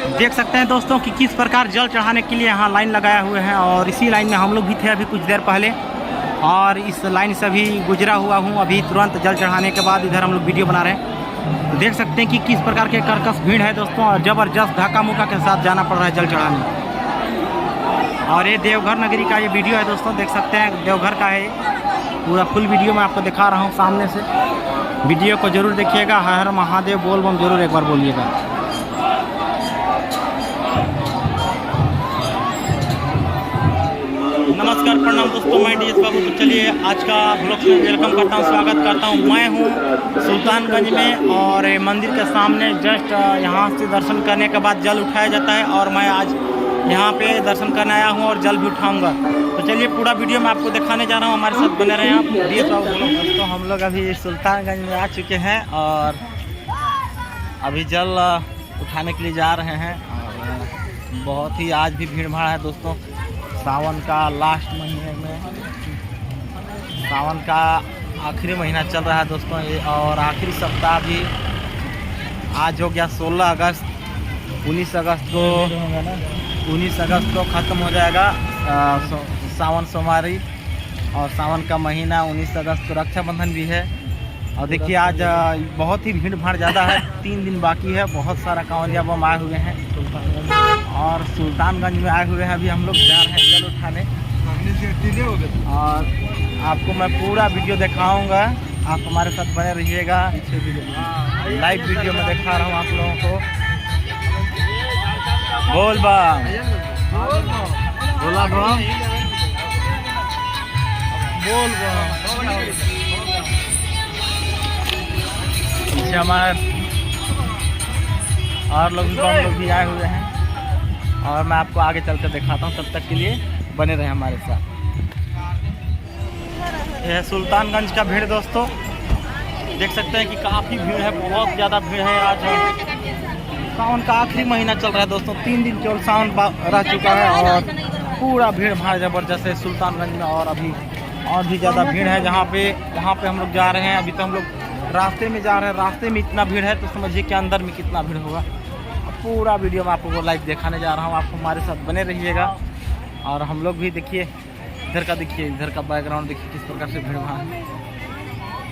देख सकते हैं दोस्तों कि किस प्रकार जल चढ़ाने के लिए यहाँ लाइन लगाए हुए हैं, और इसी लाइन में हम लोग भी थे अभी कुछ देर पहले, और इस लाइन से अभी गुजरा हुआ हूँ अभी तुरंत जल चढ़ाने के बाद। इधर हम लोग वीडियो बना रहे हैं, तो देख सकते हैं कि किस प्रकार के कर्कश भीड़ है दोस्तों, और ज़बरदस्त धक्का मुक्का के साथ जाना पड़ रहा है जल चढ़ाने। और ये देवघर नगरी का ये वीडियो है दोस्तों, देख सकते हैं देवघर का है, पूरा फुल वीडियो मैं आपको दिखा रहा हूँ सामने से। वीडियो को जरूर देखिएगा, हर हर महादेव बोल बम जरूर एक बार बोलिएगा। नमस्कार प्रणाम दोस्तों, मैं डीएस बाबू। तो चलिए आज का ब्लॉग में वेलकम करता हूँ, स्वागत करता हूँ। मैं हूँ सुल्तानगंज में, और मंदिर के सामने जस्ट यहाँ से दर्शन करने के बाद जल उठाया जाता है, और मैं आज यहाँ पे दर्शन करने आया हूँ और जल भी उठाऊँगा। तो चलिए पूरा वीडियो मैं आपको दिखाने जा रहा हूँ, हमारे साथ बने रहे आप डीएस बाबू ब्लॉग। दोस्तों हम लोग अभी सुल्तानगंज में आ चुके हैं और अभी जल उठाने के लिए जा रहे हैं, और बहुत ही आज भी भीड़ भाड़ है दोस्तों। सावन का लास्ट महीने में, सावन का आखिरी महीना चल रहा है दोस्तों ये, और आखिरी सप्ताह भी आज हो गया 16 अगस्त। 19 अगस्त को ख़त्म हो जाएगा सावन सोमवारी, और सावन का महीना 19 अगस्त को रक्षाबंधन भी है। और देखिए आज बहुत ही भीड़ भाड़ ज़्यादा है, 3 दिन बाकी है। बहुत सारा कांवरिया बम आए हुए हैं और सुल्तानगंज में आए हुए हैं। अभी हम लोग जा रहे हैं जल उठाने, और आपको मैं पूरा वीडियो दिखाऊंगा, आप हमारे साथ बने रहिएगा। लाइव वीडियो में दिखा रहा हूँ आप लोगों को। बोल बम, बोला बम, बोल बम। पीछे हमारे और लोग भी आए हुए हैं, और मैं आपको आगे चलकर दिखाता हूँ। तब तक के लिए बने रहे हमारे साथ। यह है सुल्तानगंज का भीड़ दोस्तों, देख सकते हैं कि काफ़ी भीड़ है, बहुत ज़्यादा भीड़ है। आज सावन का आखिरी महीना चल रहा है दोस्तों, 3 दिन केवल सावन रह चुका है, और पूरा भीड़ भाड़ ज़बरदस्त है सुल्तानगंज में। और अभी और भी ज़्यादा भीड़ है वहाँ पे हम लोग जा रहे हैं। अभी तो हम लोग रास्ते में जा रहे हैं, रास्ते में इतना भीड़ है तो समझिए कि अंदर में कितना भीड़ होगा। पूरा वीडियो मैं आपको लाइव दिखाने जा रहा हूँ, आप हमारे साथ बने रहिएगा। और हम लोग भी देखिए इधर का, देखिए इधर का बैकग्राउंड देखिए किस प्रकार से भीड़ भाड़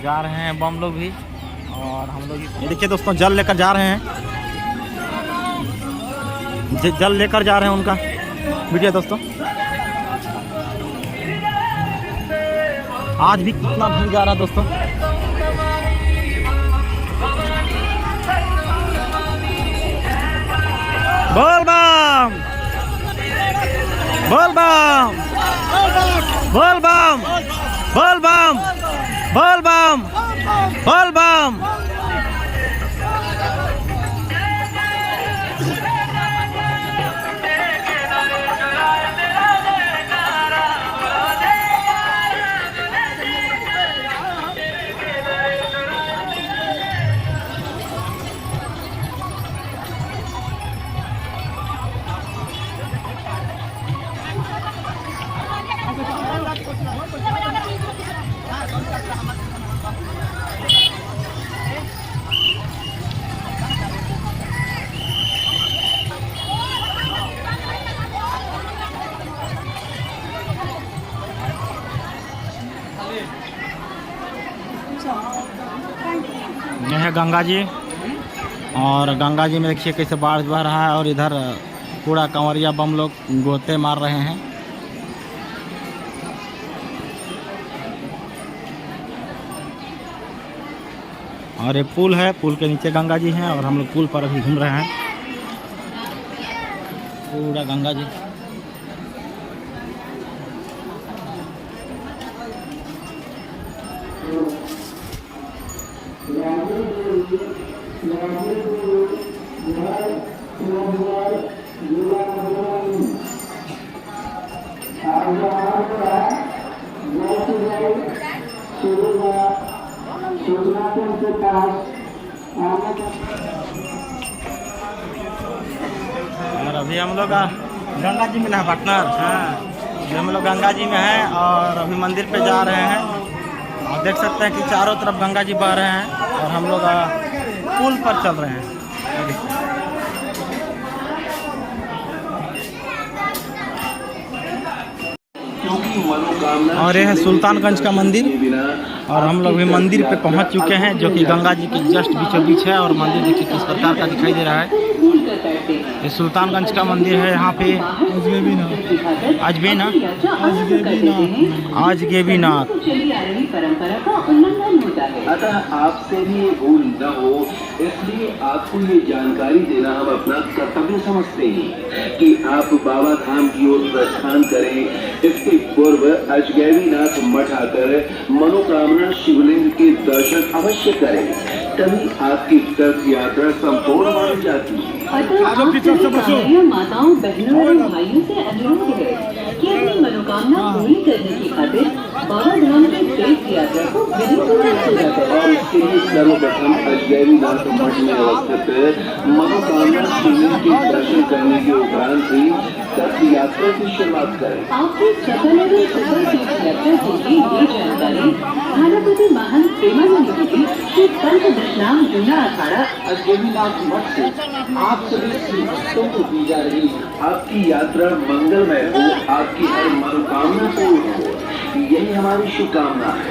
जा रहे हैं बम लोग भी, और हम लोग भी। देखिए दोस्तों जल लेकर जा रहे हैं, जल लेकर जा रहे हैं उनका वीडियो दोस्तों। आज भी कितना भीड़ जा रहा है दोस्तों। बोल बम, बोल बम, बोल बम, बोल बम, बोल बम, बोल बम। यह है गंगा जी, और गंगा जी में देखिए कैसे बाढ़ बह रहा है, और इधर पूरा कंवरिया बम लोग गोते मार रहे हैं। और ये पुल है, पुल के नीचे गंगा जी हैं, और हम लोग पुल पर अभी घूम रहे हैं। पूरा गंगा जी और अभी हम लोग गंगा जी में ना पार्टनर, हाँ अभी हम लोग गंगा जी में हैं, और अभी मंदिर पे जा रहे हैं। और देख सकते हैं कि चारों तरफ गंगा जी बह रहे हैं, और हम लोग पुल पर चल रहे हैं। और यह है सुल्तानगंज का मंदिर और हम लोग भी मंदिर पे पहुंच चुके हैं जो कि गंगा जी के जस्ट बीचों बीच है। और मंदिर देखिए किस प्रकार का दिखाई दे रहा है। ये सुल्तानगंज का मंदिर है। यहाँ पे अजगेबीनाथ अतः आपसे भी ये भूल न हो, इसलिए आपको ये जानकारी देना हम अपना कर्तव्य समझते हैं कि आप बाबा धाम की ओर प्रस्थान करें। इसके पूर्व अजगैबीनाथ मठ आकर मनोकामना शिवलिंग के दर्शन अवश्य करें, तभी आपकी तीर्थ यात्रा संपूर्ण मानी जाती है। माताओं, बहनों और भाइयों से अनुरोध है कि अपनी मनोकामना पूरी करने की खातिर बाबा धाम के तीर्थ यात्रा को और इसके लिए सर्वप्रथम अजगैबीनाथ मठ में अवस्थित मनोकामना शिवलिंग के दर्शन करने के उपरांत ही तीर्थ यात्रा की शुरुआत करें। आपकी सफल तीर्थ यात्रा के लिए ये जानकारी स्थानापति महंत प्रेमानंद जी श्री पंच दशनाम जूना अखाड़ा अजगैबीनाथ मठ से आप सभी भक्तों को दी जा रही आपकी यात्रा मंगलमय हो, आपकी हर मनोकामना पूर्ण हो, यही हमारी शुभकामना है।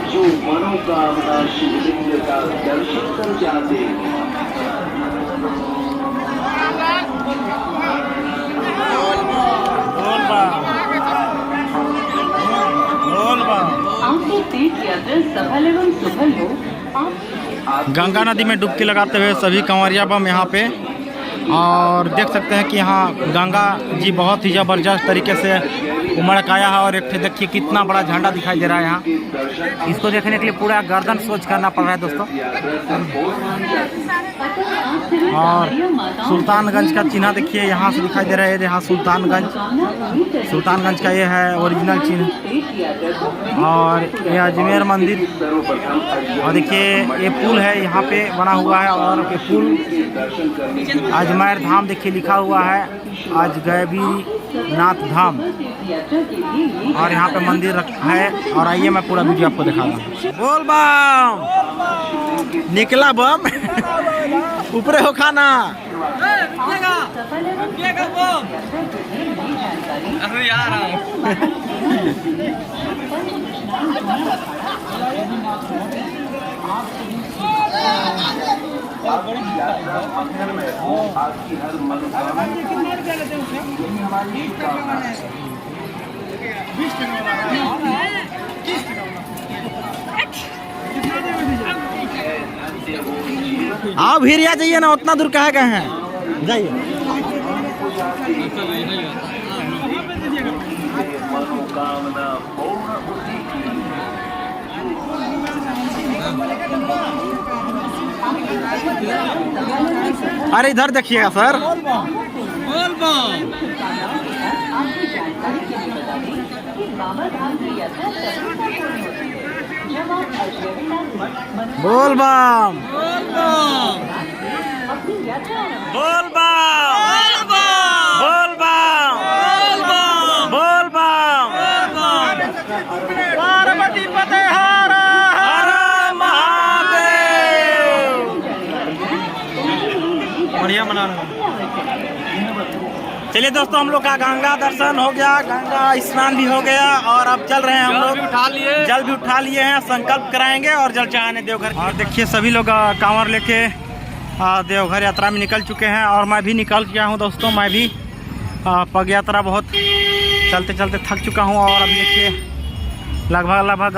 जो मनोकामना शिवलिंग का दर्शन कर जाते हैं। आपकी तीर्थ यात्रा सफल एवं सुफल हो। गंगा नदी में डुबकी लगाते हुए सभी कंवरिया बम यहाँ पे। और देख सकते हैं कि यहाँ गंगा जी बहुत ही ज़बरदस्त तरीके से उमड़ आया है। और एक देखिए कितना बड़ा झंडा दिखाई दे रहा है यहाँ। इसको देखने के लिए पूरा गर्दन सोच करना पड़ रहा है दोस्तों। और सुल्तानगंज का चिन्ह देखिए यहाँ से दिखाई दे रहा है। यहाँ सुल्तानगंज का ये है ओरिजिनल चिन्ह। और ये अजमेर मंदिर। और देखिए ये पुल है यहाँ पे बना हुआ है। और ये पुल अजमेर धाम देखिए लिखा हुआ है, अजगैबीनाथ धाम। और यहाँ पे मंदिर है। और आइए मैं पूरा वीडियो आपको दिखा दूँ। बोल बम निकला बम ऊपरे हो खाना। आपकी हर मनोकामना हमारी शुभकामना है। आप भिरिया जाइए ना, उतना दूर कहाँ गए हैं, जाइए। मनोकामना पूर्ण होती अरे इधर देखिएगा सर। बोल बम बोल बम बोल बम बोल बम पार्वती पते हर हर महादेव। बढ़िया मना रहे। चलिए दोस्तों, हम लोग का गंगा दर्शन हो गया, गंगा स्नान भी हो गया। और अब चल रहे हैं हम लोग, जल भी उठा लिए हैं, संकल्प कराएंगे और जल चढ़ाने देवघर। और देखिए सभी लोग कांवर लेके देवघर यात्रा में निकल चुके हैं। और मैं भी निकल गया हूं दोस्तों। मैं भी पग यात्रा बहुत चलते चलते थक चुका हूं। और अभी देखिए लगभग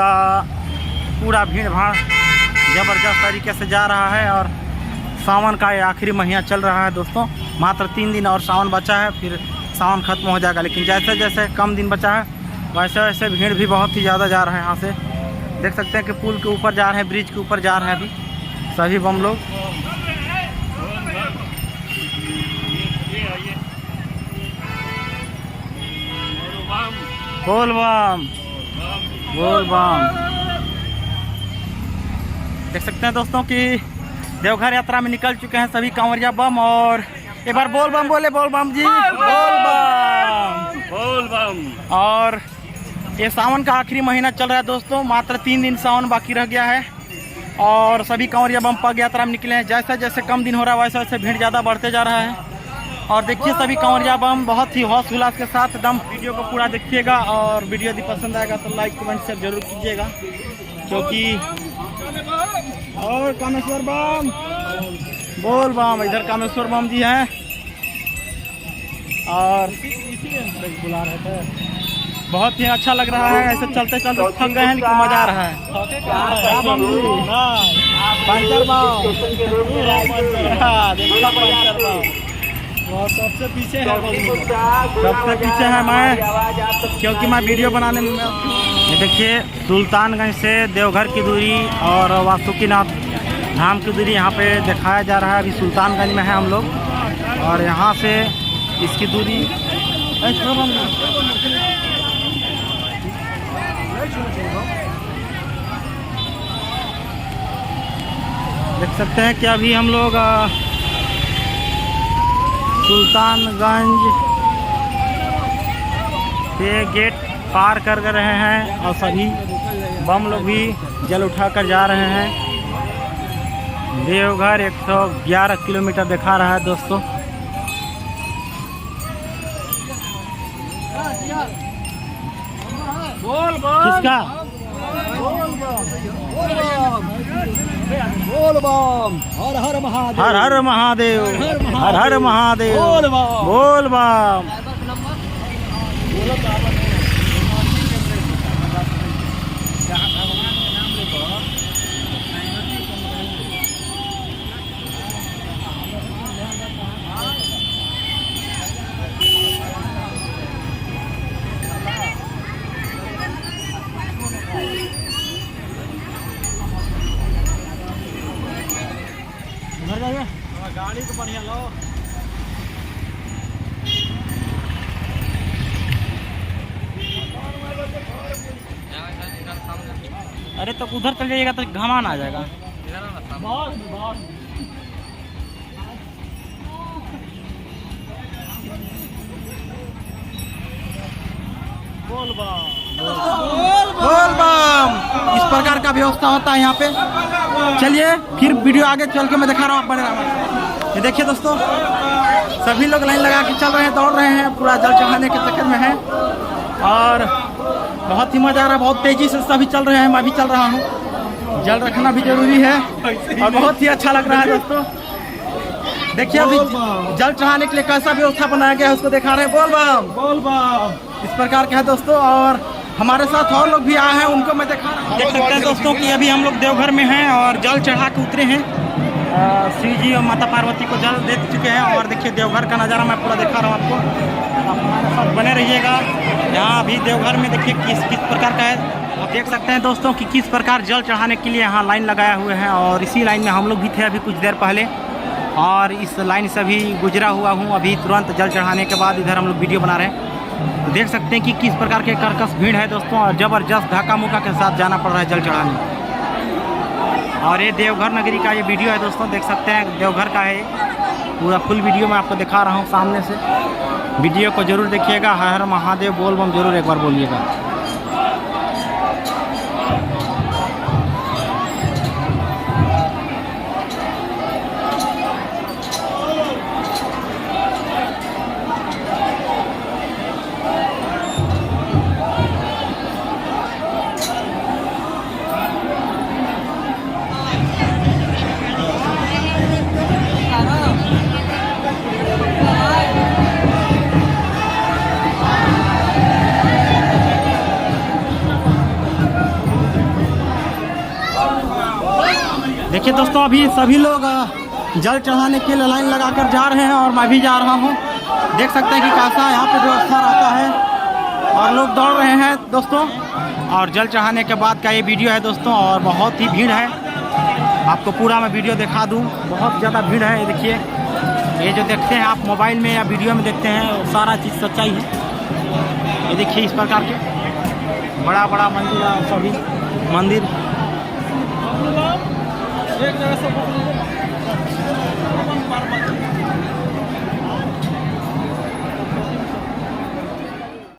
पूरा भीड़ भाड़ ज़बरदस्त तरीके से जा रहा है। और सावन का ये आखिरी महीना चल रहा है दोस्तों। मात्र 3 दिन और सावन बचा है, फिर सावन खत्म हो जाएगा। लेकिन जैसे जैसे कम दिन बचा है वैसे वैसे भीड़ भी बहुत ही ज़्यादा जा रहा है। यहाँ से देख सकते हैं कि पुल के ऊपर जा रहे हैं, ब्रिज के ऊपर जा रहे हैं अभी सभी बम लोग। बोल बम, बोल बम। देख सकते हैं दोस्तों कि देवघर यात्रा में निकल चुके हैं सभी कांवरिया बम। और एक बार बोल बम बोले, बोल बम जी, बोल बम, बोल बम। और ये सावन का आखिरी महीना चल रहा है दोस्तों, मात्र 3 दिन सावन बाकी रह गया है और सभी कांवरिया बम पग यात्रा में निकले हैं। जैसे जैसे कम दिन हो रहा है वैसे वैसे भीड़ ज़्यादा बढ़ते जा रहा है। और देखिए सभी कांवरिया बम बहुत ही हौस उल्लास के साथ एकदम वीडियो को पूरा देखिएगा। और वीडियो यदि पसंद आएगा तो लाइक कमेंट शेयर जरूर कीजिएगा, क्योंकि और कामेश्वर बम, बोल बम, इधर कामेश्वर बम जी हैं। और बुला रहे थे, बहुत ही अच्छा लग रहा है। ऐसे चलते चलते थक गए हैं लेकिन मजा आ रहा है। पंचर बम, सबसे पीछे है, सबसे पीछे है मैं, क्योंकि मैं वीडियो बनाने में। ये देखिए सुल्तानगंज से देवघर की दूरी और वासुकीनाथ धाम की दूरी यहाँ पे दिखाया जा रहा है। अभी सुल्तानगंज में है हम लोग और यहाँ से इसकी दूरी देख सकते हैं कि अभी हम लोग सुल्तानगंज से गेट पार कर रहे हैं और सभी बम लोग भी जल उठाकर जा रहे हैं। देवघर 111 किलोमीटर दिखा रहा है दोस्तों। किसका? बोल बम, हर हर महादेव, हर हर महादेव, हर हर महादेव, बोल बम, बोल बम। गाड़ी तो बढ़िया लो। अरे तो उधर चल जाइएगा तो घमान आ जाएगा। बोल बम, बोल बम, इस प्रकार का व्यवस्था होता है यहाँ पे। चलिए फिर वीडियो आगे चल के मैं दिखा रहा हूँ, आप बने रहिए। ये देखिए दोस्तों सभी लोग लाइन लगा के चल रहे हैं, दौड़ रहे हैं, पूरा जल चढ़ाने के चक्कर में है और बहुत ही मजा आ रहा है। बहुत तेजी से सभी चल रहे हैं, मैं भी चल रहा हूँ। जल रखना भी जरूरी है और बहुत ही अच्छा लग रहा है दोस्तों। देखिए अभी जल चढ़ाने के लिए कैसा व्यवस्था बनाया गया है उसको दिखा रहे हैं। बोल बम, बोल बम, इस प्रकार का है दोस्तों। और हमारे साथ और लोग भी आए हैं, उनको मैं दिखा रहा हूँ। देख सकते हैं दोस्तों कि अभी हम लोग देवघर में हैं और जल चढ़ा के उतरे हैं। श्री जी और माता पार्वती को जल दे चुके हैं और देखिए देवघर का नज़ारा मैं पूरा दिखा रहा हूँ आपको। आप हमारे साथ बने रहिएगा। यहाँ अभी देवघर में देखिए किस प्रकार का है, आप देख सकते हैं दोस्तों कि किस प्रकार जल चढ़ाने के लिए यहाँ लाइन लगाए हुए हैं। और इसी लाइन में हम लोग भी थे अभी कुछ देर पहले और इस लाइन से अभी गुजरा हुआ हूँ। अभी तुरंत जल चढ़ाने के बाद इधर हम लोग वीडियो बना रहे हैं। तो देख सकते हैं कि किस प्रकार के कर्कश भीड़ है दोस्तों और ज़बरदस्त धक्का मुक्का के साथ जाना पड़ रहा है जल चढ़ाने। और ये देवघर नगरी का ये वीडियो है दोस्तों, देख सकते हैं देवघर का है पूरा फुल वीडियो मैं आपको दिखा रहा हूँ सामने से। वीडियो को जरूर देखिएगा। हर हर महादेव बोल बम जरूर एक बार बोलिएगा। देखिए दोस्तों अभी सभी लोग जल चढ़ाने के लिए लाइन लगाकर जा रहे हैं और मैं भी जा रहा हूं। देख सकते हैं कि कैसा यहाँ पे व्यवस्था रहता है और लोग दौड़ रहे हैं दोस्तों। और जल चढ़ाने के बाद का ये वीडियो है दोस्तों और बहुत ही भीड़ है। आपको पूरा मैं वीडियो दिखा दूं, बहुत ज़्यादा भीड़ है। ये देखिए, ये जो देखते हैं आप मोबाइल में या वीडियो में देखते हैं सारा चीज़ सच्चाई है। ये देखिए इस प्रकार के बड़ा बड़ा मंदिर है सभी मंदिर। एक जगह से